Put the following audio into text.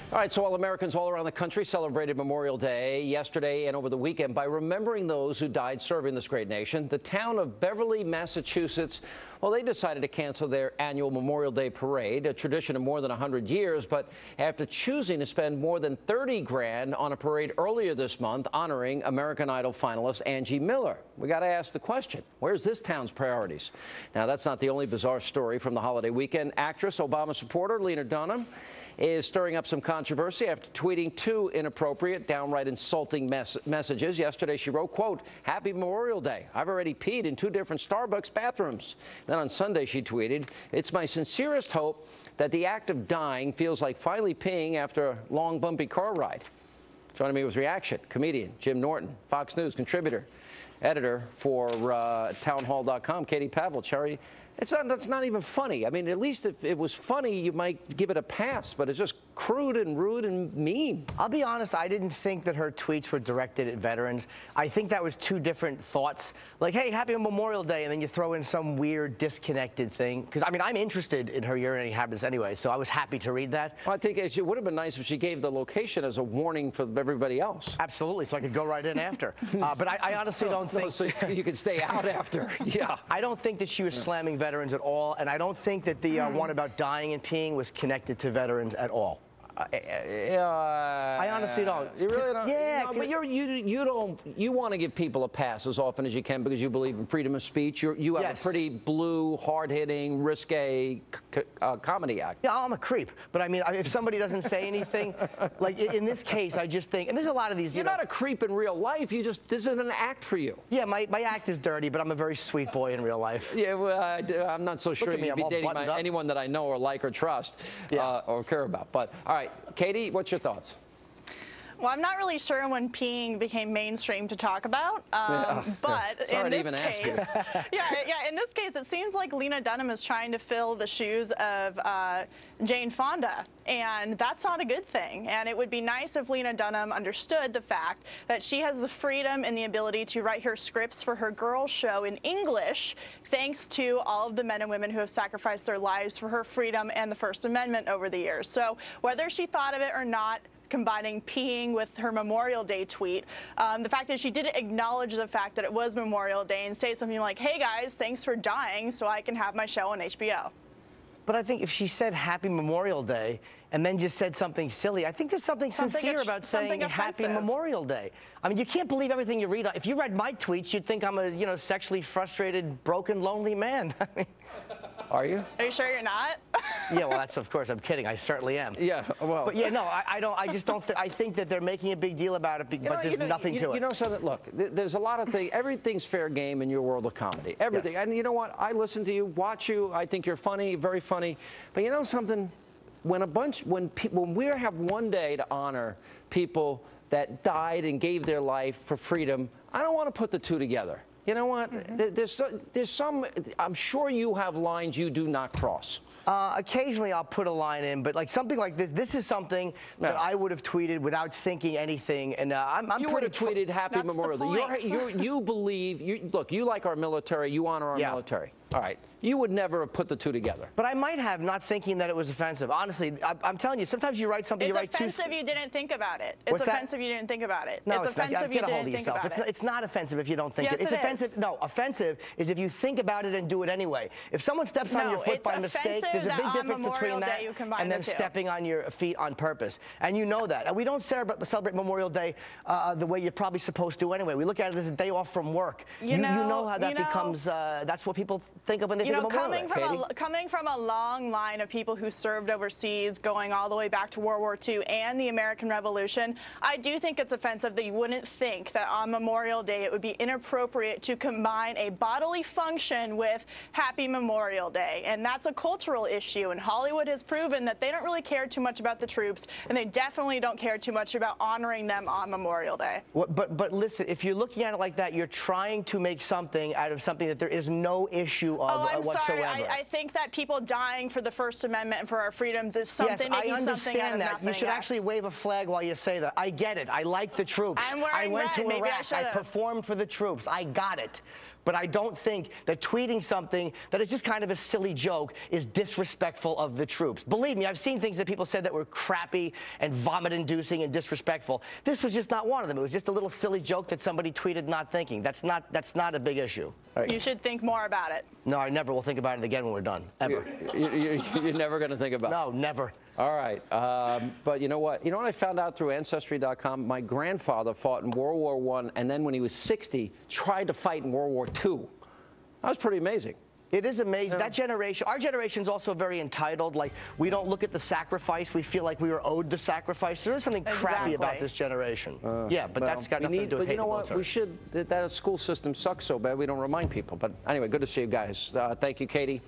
All right, so while Americans all around the country celebrated Memorial Day yesterday and over the weekend by remembering those who died serving this great nation, the town of Beverly, Massachusetts, well, they decided to cancel their annual Memorial Day parade, a tradition of more than 100 years. But after choosing to spend more than 30 grand on a parade earlier this month honoring American Idol finalist Angie Miller, we got to ask the question, where's this town's priorities? Now, that's not the only bizarre story from the holiday weekend. Actress, Obama supporter Lena Dunham is stirring up some controversy after tweeting two inappropriate, downright insulting messages. Yesterday, she wrote, quote, "Happy Memorial Day. I've already peed in 2 different Starbucks bathrooms." Then on Sunday, she tweeted, "It's my sincerest hope that the act of dying feels like finally peeing after a long, bumpy car ride." Joining me with reaction, comedian Jim Norton, Fox News contributor, editor for townhall.com, Katie Pavlich. That's not even funny. I mean, at least if it was funny, you might give it a pass, but it's just crude and rude and mean. I'll be honest, I didn't think that her tweets were directed at veterans. I think that was 2 different thoughts. Like, hey, happy Memorial Day, and then you throw in some weird disconnected thing. Because, I mean, I'm interested in her urinary habits anyway, so I was happy to read that. Well, I think it would have been nice if she gave the location as a warning for everybody else. Absolutely, so I could go right in after. But I honestly don't think... so you could stay out after. Yeah. I don't think that she was slamming veterans at all, and I don't think that the one about dying and peeing was connected to veterans at all. I honestly don't. You really don't? Yeah. No, but you want to give people a pass as often as you can because you believe in freedom of speech. You have Yes. a pretty blue, hard-hitting, risque comedy act. Yeah, I'm a creep. But I mean, if somebody doesn't say anything, like in this case, I just think, and there's a lot of these. You're not a creep in real life. This isn't an act for you. Yeah, my act is dirty, but I'm a very sweet boy in real life. Yeah, well, I'm not so sure you'd be dating anyone that I know or like or trust or care about. But all right. Katie, what's your thoughts? Well, I'm not really sure when peeing became mainstream to talk about, but in this case, in this case, it seems like Lena Dunham is trying to fill the shoes of Jane Fonda, and that's not a good thing. And it would be nice if Lena Dunham understood the fact that she has the freedom and the ability to write her scripts for her girls' show in English, thanks to all of the men and women who have sacrificed their lives for her freedom and the First Amendment over the years. So whether she thought of it or not, combining peeing with her Memorial Day tweet. The fact is she didn't acknowledge the fact that it was Memorial Day and say something like, "Hey guys, thanks for dying so I can have my show on HBO." But I think if she said Happy Memorial Day and then just said something silly, I think there's something sincere about saying Happy Memorial Day. I mean, you can't believe everything you read. If you read my tweets, you'd think I'm a, sexually frustrated, broken, lonely man. Are you? Are you sure you're not? Yeah, well, that's, of course, I'm kidding. I certainly am. Yeah, well. But yeah, no, I just don't, I think that they're making a big deal about it, but there's nothing to it. You know something? Look, there's a lot of things. Everything's fair game in your world of comedy. Everything. Yes. And you know what? I listen to you, watch you. I think you're funny, very funny. But you know something? When we have one day to honor people that died and gave their life for freedom, I don't want to put the two together. You know what? There's some, I'm sure you have lines you do not cross. Occasionally I'll put a line in, but like something like this is something that I would have tweeted without thinking anything, and you would have tweeted Happy Memorial Day. You believe, look, you like our military, you honor our military. All right. You would never have put the two together. But I might have, not thinking that it was offensive. Honestly, I'm telling you, sometimes you write something, It's offensive you didn't think about it. It's offensive you didn't think about it. No, it's offensive you didn't think about it. It's not offensive if you don't think it. It's offensive. No, offensive is if you think about it and do it anyway. If someone steps on your foot by mistake, there's a big difference between that and then stepping on your feet on purpose. And you know that. And we don't celebrate Memorial Day the way you're probably supposed to anyway. We look at it as a day off from work. You know how that becomes, that's what people think of when they think of Memorial Day. Coming from a long line of people who served overseas, going all the way back to World War II and the American Revolution, I do think it's offensive that you wouldn't think that on Memorial Day it would be inappropriate to combine a bodily function with Happy Memorial Day. And that's a cultural issue, and Hollywood has proven that they don't really care too much about the troops, and they definitely don't care too much about honoring them on Memorial Day. But listen, if you're looking at it like that, you're trying to make something out of something that there is no issue of whatsoever. Sorry. I think that people dying for the First Amendment and for our freedoms is something making something out of nothing. You should actually wave a flag while you say that. I get it. I like the troops. I'm wearing I went red. to Iraq. I performed for the troops. I got it. but I don't think that tweeting something that is just kind of a silly joke is disrespectful of the troops. Believe me, I've seen things that people said that were crappy and vomit-inducing and disrespectful. This was just not one of them. It was just a little silly joke that somebody tweeted not thinking. That's not a big issue. Right. You should think more about it. No, I never will think about it again when we're done, ever. You're never going to think about it? No, never. All right. But you know what? You know what I found out through Ancestry.com? My grandfather fought in World War I, and then when he was 60, tried to fight in World War II. That was pretty amazing. It is amazing. That generation, our generation's also very entitled. Like, we don't look at the sacrifice. We feel like we were owed the sacrifice. There is something crappy about this generation. Yeah, but that's got nothing to do with But you know what? We should, that school system sucks so bad we don't remind people. But anyway, good to see you guys. Thank you, Katie.